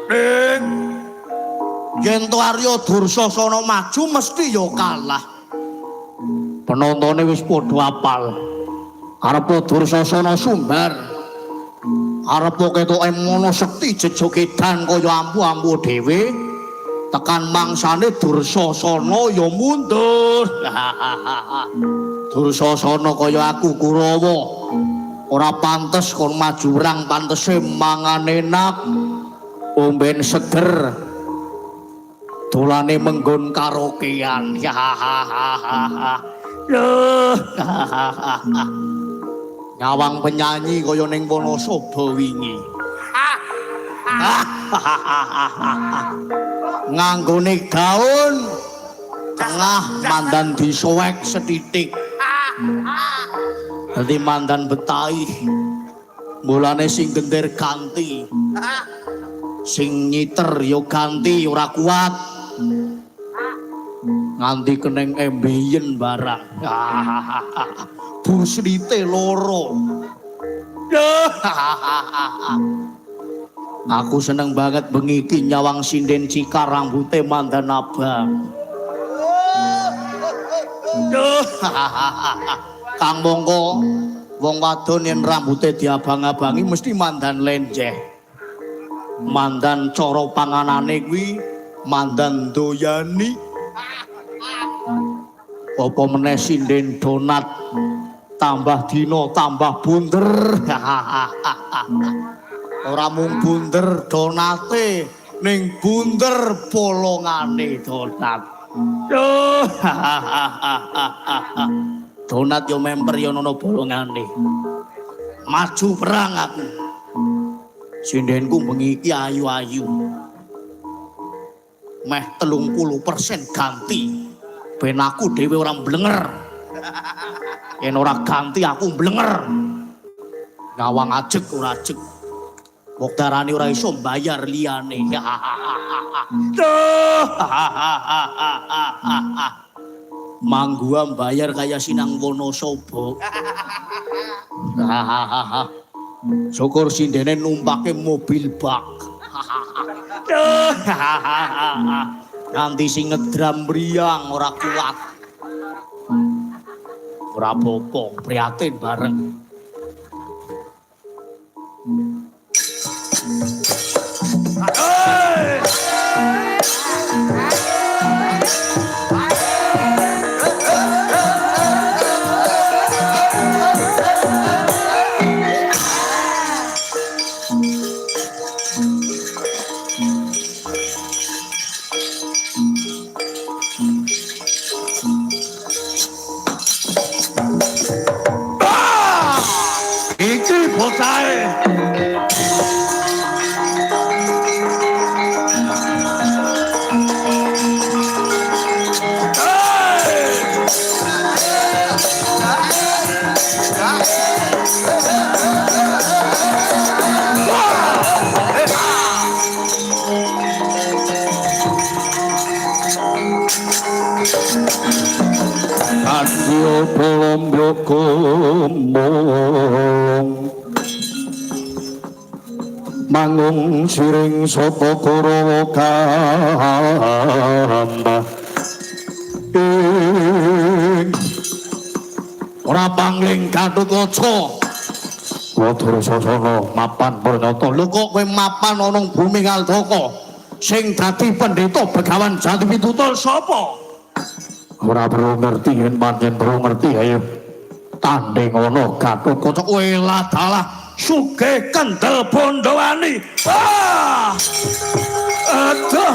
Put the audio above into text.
Ding. Yen to Arya Dursasana maju mesti ya kalah. Penontone wis padha apal. Arep Dursasana sumbar. Arep ketoke mono sekti jejogedan kaya ambu-ambu dhewe. Tekan mangsane Dursasana ya mundur. Dursasana kaya aku Kurawa. Ora pantes kon maju rang pantese mangan enak. Omben seger. Dolane menggon karaokean. Loh. Nyawang penyanyi kaya ning Wonosobo wingi. Nganggone gaun tengah mandan disuwek setitik. Dadi mandan Betawi. Mulane sing gender ganti. Sing nyiter ya ganti ora kuat. Nganti keneng embeyen barang. Busrite loro. Aku seneng banget bengi iki nyawang sinden cikar rambute mandan abang. Kang mongko wong wadon yen rambute diabang-abangi mesti mandan lenjeh. Mandan cara panganane kuwi mandan doyani. Apa meneh sinden donat tambah dina tambah bunder. Ora mung bunder donate ning bunder polongane donat. Donat yo memper yo ono bolongane. Maju perang aku. Sindenku bengi iki ayu-ayu. Meh 30% ganti. Ben aku dhewe ora mblenger. Yen ora ganti aku mblenger. Ngawang ajeg ora ajeg. Wong darane ora iso mbayar liyane. Manggua mbayar kaya Sinang Wonosobo. Syukur sindene numpake mobil bak. Nanti sing ngedram mriyang ora kuat. Ora apa-apa, prihatin bareng. Iki bocahe. Adyo Polomboko mangung siring sapa Kurawa kamba ora pangling Gatotkaca Dursasana mapan pranyata. Lho kok kowe mapan ana ning bumi Ngaldaka sing dadi pendeta Begawan Jati Pitutul sapa? Ora perlu ngerti yen pancen perlu ngerti ayo tanding ana Gatotkaca welah dalah sugih kendel bondowani. Aduh.